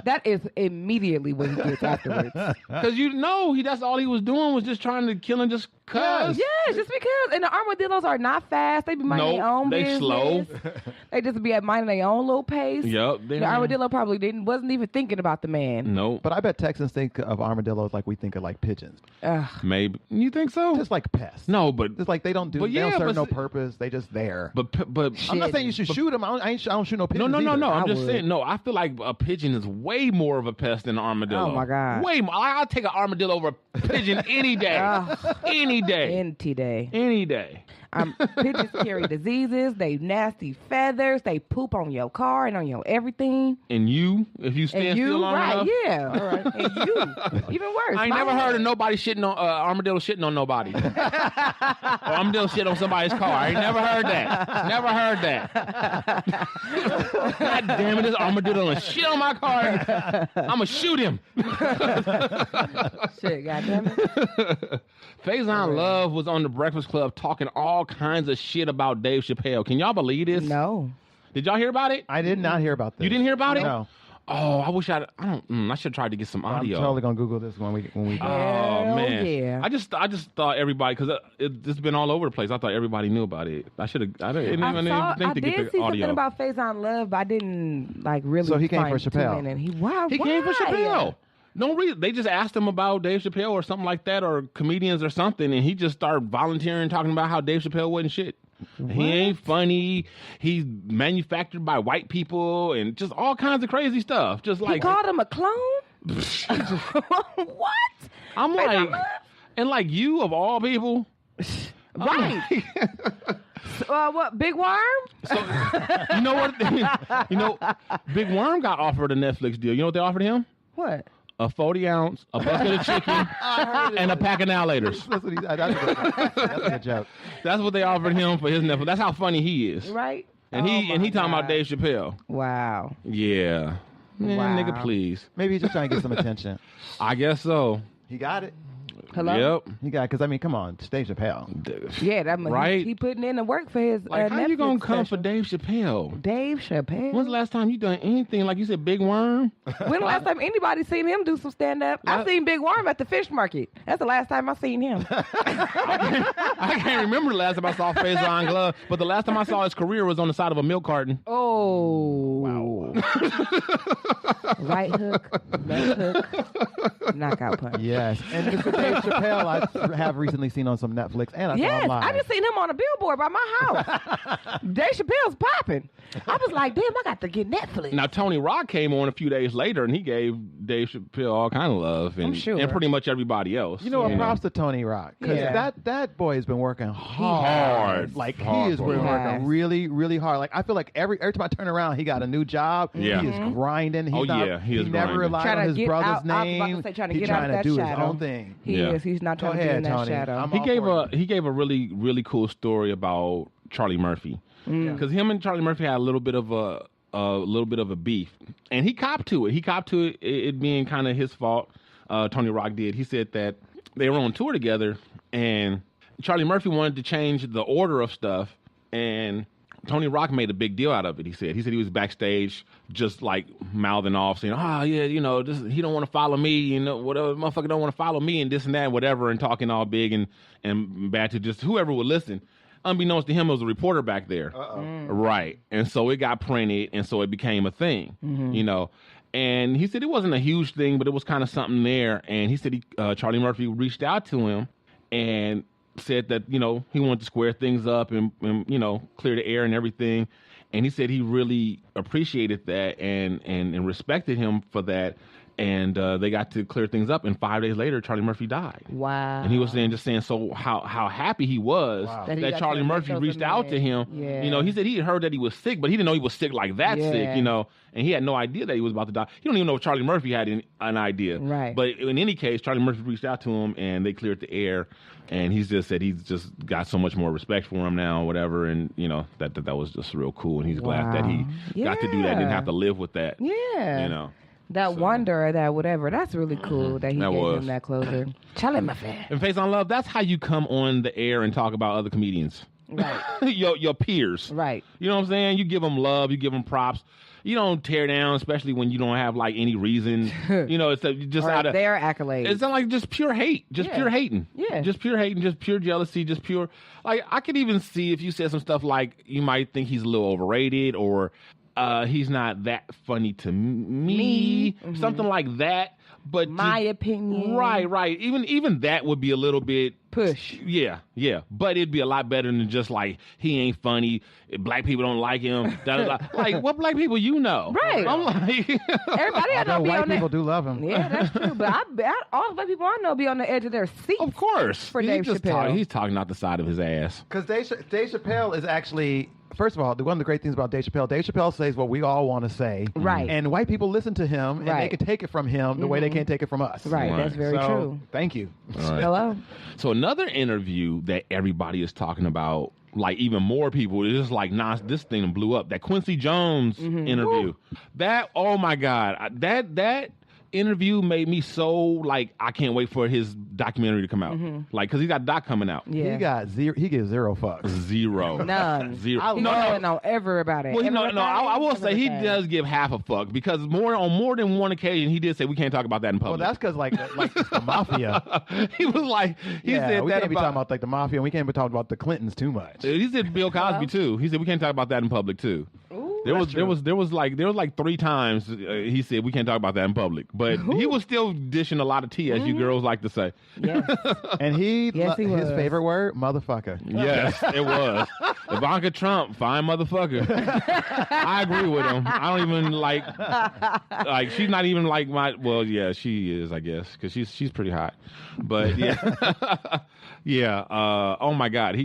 That is immediately what he gets afterwards. Because that's all he was doing was just trying to kill him just cause. Yeah, just because. And the armadillos are not fast. They be minding their own business. Slow. They just be at minding their own little pace. Yep. The armadillo probably wasn't even thinking about the man. No. But I bet Texans think of armadillos like we think of like pigeons. Maybe. You think so? Just like pests. No, but it's like they don't serve no purpose. They just there. But I'm not saying you should shoot them. I don't shoot no pigeons. No. I'm just saying. No, I feel like a pigeon is way more of a pest than an armadillo. Oh my God. Way more. I'll take an armadillo over a pigeon any day. Any day. Pigeons carry diseases. They nasty feathers. They poop on your car and on your everything. And if you stand still long enough. Yeah. All right. And you, even worse. I ain't never heard of nobody shitting on armadillo shitting on nobody. Or armadillo shit on somebody's car. I ain't never heard that. God damn it! This armadillo and shit on my car. I'ma shoot him. Shit, goddamn it. Faison Love was on the Breakfast Club talking all kinds of shit about Dave Chappelle. Can y'all believe this? No. Did y'all hear about it? I did not hear about this. You didn't hear about it? No. Oh, I wish I should have tried to get some audio. I'm totally gonna Google this when we. Oh man, yeah. I just thought everybody, because it's been all over the place. I thought everybody knew about it. I didn't even think to get the audio. I did see something about Faison Love, but I didn't really. So he came for Chappelle. He came for Chappelle. No reason. They just asked him about Dave Chappelle or something like that, or comedians or something, and he just started volunteering, talking about how Dave Chappelle wasn't shit. What? He ain't funny. He's manufactured by white people, and just all kinds of crazy stuff. Just like he called him a clone. What? I'm like, and like you of all people, right? What? Big Worm? So you know what? Big Worm got offered a Netflix deal. You know what they offered him? What? A 40-ounce, a bucket of chicken, and a pack of Now-Laters. That's a good joke. That's what they offered him for his Netflix. That's how funny he is. Right? And he talking about Dave Chappelle. Wow. Yeah. Man, wow. Nigga, please. Maybe he's just trying to get some attention. I guess so. He got it. Hello? Yep. He got, because I mean, come on, Dave Chappelle. Yeah, that right. He putting in the work for his. Like, how Netflix you gonna come special. for Dave Chappelle? Dave Chappelle. When's the last time you done anything like you said, Big Worm? When the last time anybody seen him do some stand up? I seen Big Worm at the fish market. That's the last time I seen him. I can't remember the last time I saw Faison Glove, but the last time I saw his career was on the side of a milk carton. Oh. Wow. Right hook, left hook, knockout punch. Yes. And Mr. Dave Chappelle, I have recently seen on some Netflix, and I saw him live. I just seen him on a billboard by my house. Dave Chappelle's popping. I was like, damn, I got to get Netflix. Now, Tony Rock came on a few days later, and he gave Dave Chappelle all kind of love, and, and pretty much everybody else. You know what? Props to Tony Rock, because that boy has been working hard. Like, he has been working really, really hard. Like, I feel like every time I turn around, he got a new job. Yeah. He is grinding. He is never relied on his brother's name. He's trying to do his own thing. He is. He's not trying to get in that shadow. He gave a really, really cool story about Charlie Murphy, because him and Charlie Murphy had a little bit of a beef, and he copped to it. He copped to it being kind of his fault. Tony Rock did. He said that they were on tour together, and Charlie Murphy wanted to change the order of stuff, and Tony Rock made a big deal out of it. He said he was backstage just like mouthing off, saying, he don't want to follow me, whatever, motherfucker don't want to follow me, and this and that, and whatever, and talking all big and bad to just whoever would listen. Unbeknownst to him, it was a reporter back there. Right. And so it got printed, and so it became a thing, And he said it wasn't a huge thing, but it was kind of something there. And he said Charlie Murphy reached out to him and said that, he wanted to square things up and clear the air and everything. And he said he really appreciated that and respected him for that. And they got to clear things up. And 5 days later, Charlie Murphy died. Wow. And he was saying so how happy he was that Charlie Murphy reached out to him. Yeah. He said he had heard that he was sick, but he didn't know he was sick like that sick, and he had no idea that he was about to die. He don't even know if Charlie Murphy had an idea. Right. But in any case, Charlie Murphy reached out to him, and they cleared the air. And he's just said he's just got so much more respect for him now, whatever. And, that was just real cool. And he's glad that he got to do that, didn't have to live with that. Yeah. That wonder or that whatever. That's really cool that he gave him that closer. Charlie Murphy. And Faison Love, that's how you come on the air and talk about other comedians. Right. your peers. Right. You know what I'm saying? You give them love, you give them props. You don't tear down, especially when you don't have like any reason. You know, it's just out of their accolades. It's not like just pure hate, pure hating. Yeah. Just pure hating, just pure jealousy, just pure. Like I could even see if you said some stuff like you might think he's a little overrated or he's not that funny to me. Something like that. But my opinion. Right. Even that would be a little bit push. Yeah. But it'd be a lot better than just like he ain't funny. Black people don't like him. Like what black people you know? Right. I'm like everybody I know be white on people do love him. Yeah, that's true. But I bet all the black people I know be on the edge of their seat. Of course. For Dave Chappelle. He's talking out the side of his ass. Because Dave Chappelle is actually. First of all, one of the great things about Dave Chappelle says what we all want to say. Right. And white people listen to him, and they can take it from him the way they can't take it from us. Right. That's very true. Thank you. Right. Hello. So another interview that everybody is talking about, like even more people, it's just like, this thing blew up. That Quincy Jones interview. Woo. That, oh my God. That interview made me so like I can't wait for his documentary to come out. Like because he got doc coming out. Yeah. He got zero. He gives zero fucks. Zero. None. Zero. No, ever about it. Well, I will say he does give half a fuck because on more than one occasion he did say we can't talk about that in public. Well, that's because like it's the mafia. He was like he said we that can't be talking about like the mafia, and we can't be talking about the Clintons too much. He said Bill Cosby too. He said we can't talk about that in public too. Ooh, there was like 3 times he said we can't talk about that in public, but he was still dishing a lot of tea, as you girls like to say. Yes. And his was. favorite word, motherfucker. Yes, it was. Ivanka Trump, fine motherfucker. I agree with him. I don't even like she's not even like my. Well, yeah, she is, I guess, because she's pretty hot. But yeah, yeah. Oh my God,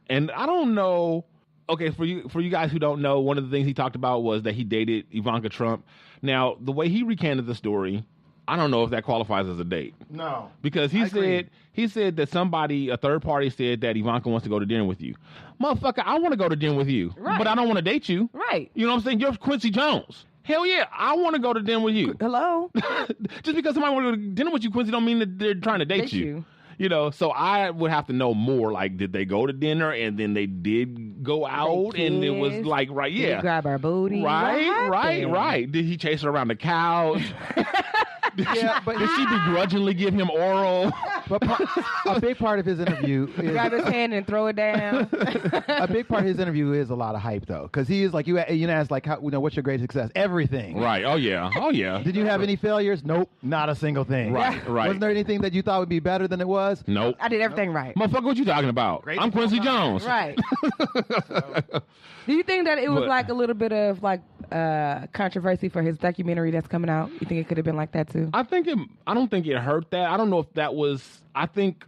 and I don't know. Okay, for you guys who don't know, one of the things he talked about was that he dated Ivanka Trump. Now, the way he recanted the story, I don't know if that qualifies as a date. No. Because he said that a third party said that Ivanka wants to go to dinner with you. Motherfucker, I want to go to dinner with you, but I don't want to date you. Right. You know what I'm saying? You're Quincy Jones. Hell yeah, I want to go to dinner with you. Hello? Just because somebody wants to go to dinner with you, Quincy, don't mean that they're trying to date you. You know, so I would have to know more. Like, did they go to dinner and then they did go out and it was like, right, yeah. Did he grab our booty? Right. Did he chase her around the couch? Did she begrudgingly give him oral? But a big part of his interview is... Grab his hand and throw it down. A big part of his interview is a lot of hype, though. Because he is like, you ask, like, what's your greatest success? Everything. Right. Oh, yeah. Did you have any failures? Nope. Not a single thing. Right. Wasn't there anything that you thought would be better than it was? Nope. I did everything right. Motherfucker, what you talking about? I'm Quincy Jones. Right. Do you think that it was like a little bit of like controversy for his documentary that's coming out? You think it could have been like that too? I don't think it hurt that. I don't know if that was. I think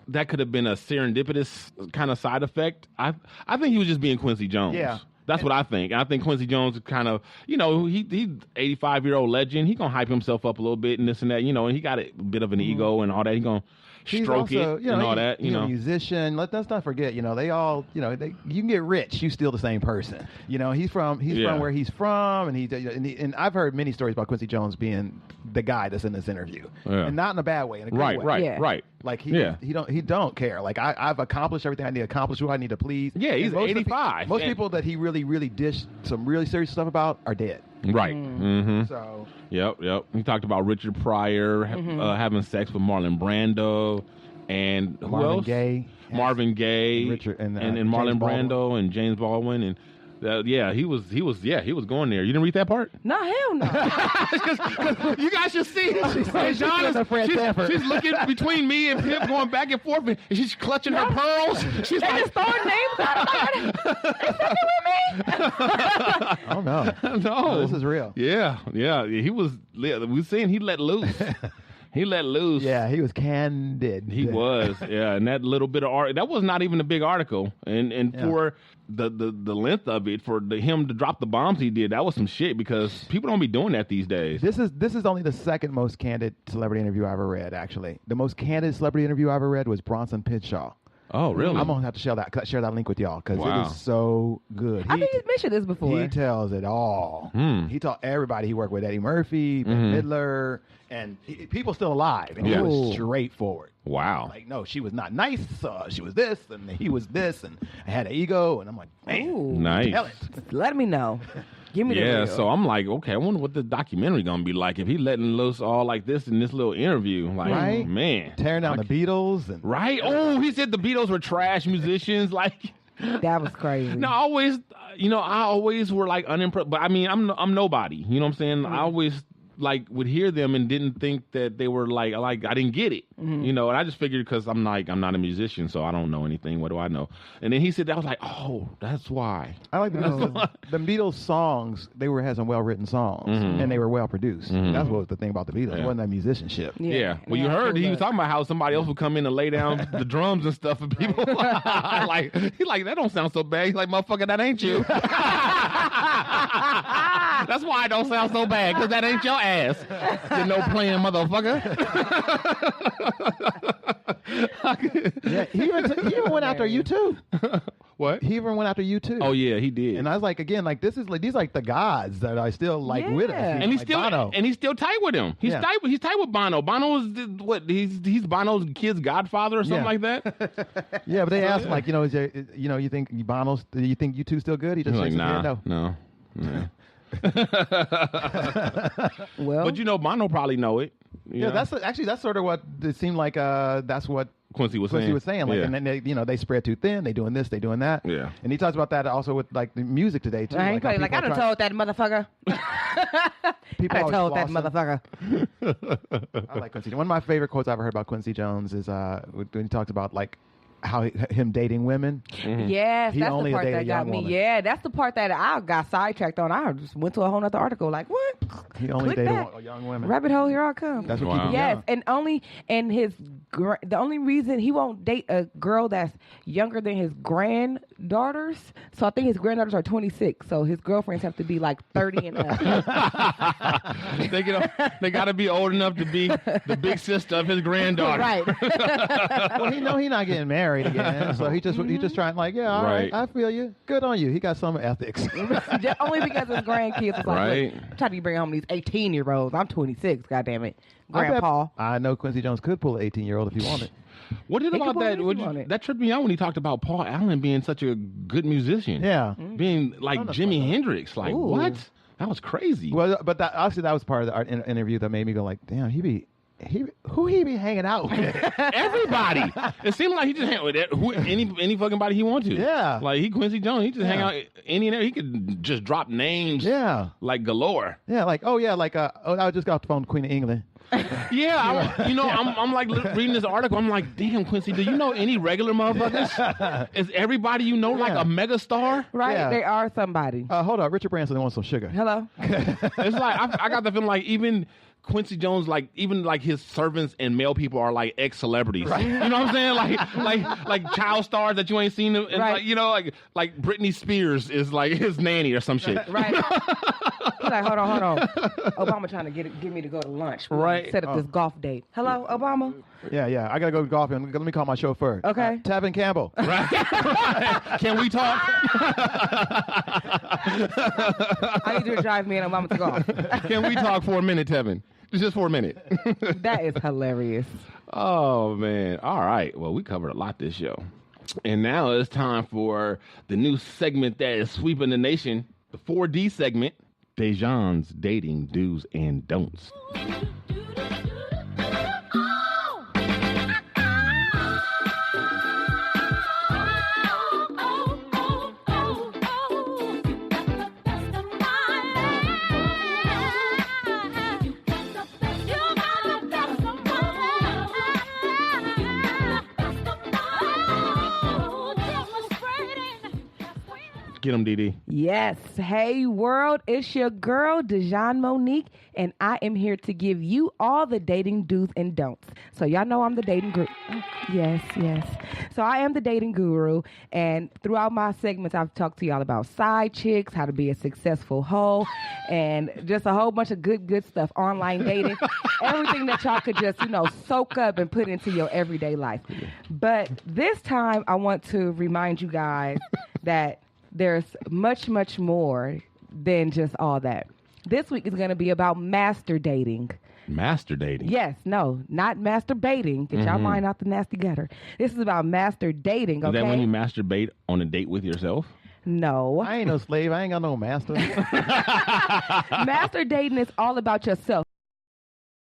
that could have been a serendipitous kind of side effect. I think he was just being Quincy Jones. Yeah. That's what I think. I think Quincy Jones is kind of, he's 85-year-old legend. He gonna hype himself up a little bit and this and that, and he got a bit of an ego and all that. He gonna stroke it and all that. He's a musician. Let's not forget. They all. You can get rich. You still the same person. He's from where he's from, and I've heard many stories about Quincy Jones being the guy that's in this interview, and not in a bad way. In a good way. Right. Like he don't care. Like I've accomplished everything I need to accomplish. Who I need to please. Yeah, he's 85. Most people that he really dished some really serious stuff about are dead. Right. Mm-hmm. So. Yep. He talked about Richard Pryor having sex with Marlon Brando and who else? Marvin Gaye, Richard and Marlon Brando and James Baldwin and. He was going there. You didn't read that part? No, hell no. You guys should see. She's looking between me and Pip, going back and forth, and she's clutching her pearls. She's just throwing names out. They fucking with me. Oh no, no, this is real. Yeah. He was. We seen he let loose. He let loose. Yeah, he was candid. He was. Yeah, and that little bit of art, that was not even a big article. And for the length of it, for him to drop the bombs he did, that was some shit because people don't be doing that these days. This is only the second most candid celebrity interview I ever read, actually. The most candid celebrity interview I ever read was Bronson Pinchot. Oh, really? I'm gonna have to share that link with y'all because Wow. it is so good. I think he's mentioned this before. He tells it all. He told everybody he worked with Eddie Murphy, Ben Midler, and people still alive. And he was straightforward. Wow. Like, no, she was not nice. She was this, and he was this, and I had an ego. And I'm like, man, nice. tell it. Let me know. Give me the real. So I'm like, okay, I wonder what the documentary gonna be like if he letting loose all like this in this little interview. Like, Right? man, Tearing down the Beatles. And right? Oh, he said the Beatles were trash musicians. Like, That was crazy. no, I always were like unimpressed. But I mean, I'm nobody. You know what I'm saying? I always like would hear them and didn't think that they were like I didn't get it. You know, and I just figured because I'm not a musician, so I don't know anything. What do I know? And then he said that, I was like, oh, that's why. I like the Beatles. The Beatles songs, they had some well-written songs, and they were well-produced. That's what was the thing about the Beatles. It wasn't that musicianship. Yeah. Well, you heard he was talking about how somebody else would come in and lay down the drums and stuff for people. Like, he's like, that don't sound so bad. He's like, motherfucker, that ain't you. That's why it don't sound so bad, because that ain't your ass. You know, playing motherfucker. Yeah, he even went after you too. What? He even went after you too. Oh yeah, he did. And I was like, again, like these like the gods that are still like with us. And he's like still Bono. and he's still tight with him. He's tight with Bono. Bono is he's Bono's kid's godfather or something like that. Yeah, but they asked him, like, you think Bono's, you think you two still good? He just He's like, shakes his head, no. Well, But Bono probably know it. You know? that's sort of what it seemed like. That's what Quincy was saying. Like, yeah. and then they spread too thin. They doing this, they doing that. Yeah. And he talks about that also with like the music today too. I ain't crazy. Like, I done told that motherfucker. I done told that motherfucker. I like Quincy. One of my favorite quotes I ever heard about Quincy Jones is when he talks about like how him dating women. Yes, He that's only the part dated that a got young me. woman. Yeah, that's the part that I got sidetracked on. I just went to a whole nother article. Like, what? He only Click dated back. young women. Rabbit hole, here I come. That's what Wow. keeps him Yes, young. the only reason he won't date a girl that's younger than his granddaughters. So I think his granddaughters are 26. So his girlfriends have to be like 30 and up. They got to be old enough to be the big sister of his granddaughter. Right. Well, he know he not getting married again, so he just trying like, yeah, all right, I feel you. Good on you. He got some ethics. Just only because his grandkids was like, Right. look, I'm trying to bring home these 18-year-olds. I'm 26. God damn it, Grandpa. I know Quincy Jones could pull an 18-year-old if he wanted. What did He about could that? believe on it. That tripped me out when he talked about Paul Allen being such a good musician. Yeah. Being like Jimi Hendrix. Like, Ooh. what? That was crazy. Well, but that was part of the art interview that made me go like, damn, who he be hanging out with? Everybody. It seemed like he just hang with any fucking body he wanted to. Yeah. Like he Jones, he just hang out any and every. He could just drop names. Yeah. Like galore. Yeah, like, I just got off the phone with Queen of England. Yeah, I'm like reading this article. I'm like, damn, Quincy, do you know any regular motherfuckers? Is everybody you know like a mega star? Right? Yeah. They are somebody. Hold up, Richard Branson wants some sugar. Hello? It's like I got the feeling like even Quincy Jones, like even like his servants and male people are like ex-celebrities. Right. You know what I'm saying? Like child stars that you ain't seen them. And Right. like Britney Spears is like his nanny or some shit. Right. He's like, hold on. Obama trying to get me to go to lunch. Right. Set up this golf date. Hello, Obama? Yeah. I gotta go golfing. Let me call my chauffeur. Okay. Tevin Campbell. Right. Can we talk? I need you to drive me and Obama to golf. Can we talk for a minute, Tevin? Just for a minute. That is hilarious. Oh, man. All right. Well, we covered a lot this show. And now it's time for the new segment that is sweeping the nation, the 4D segment, Dejan's Dating Do's and Don'ts. Get him, DD. Yes. Hey, world. It's your girl, Dejan Monique, and I am here to give you all the dating do's and don'ts. So y'all know I'm the dating guru. Yes. So I am the dating guru, and throughout my segments, I've talked to y'all about side chicks, how to be a successful hoe, and just a whole bunch of good stuff, online dating, everything that y'all could just, soak up and put into your everyday life. But this time, I want to remind you guys that there's much, much more than just all that. This week is going to be about master dating. Master dating? Yes, no, not masturbating. Get y'all mind out the nasty gutter. This is about master dating, okay? Is that when you masturbate on a date with yourself? No. I ain't no slave. I ain't got no master. Master dating is all about yourself.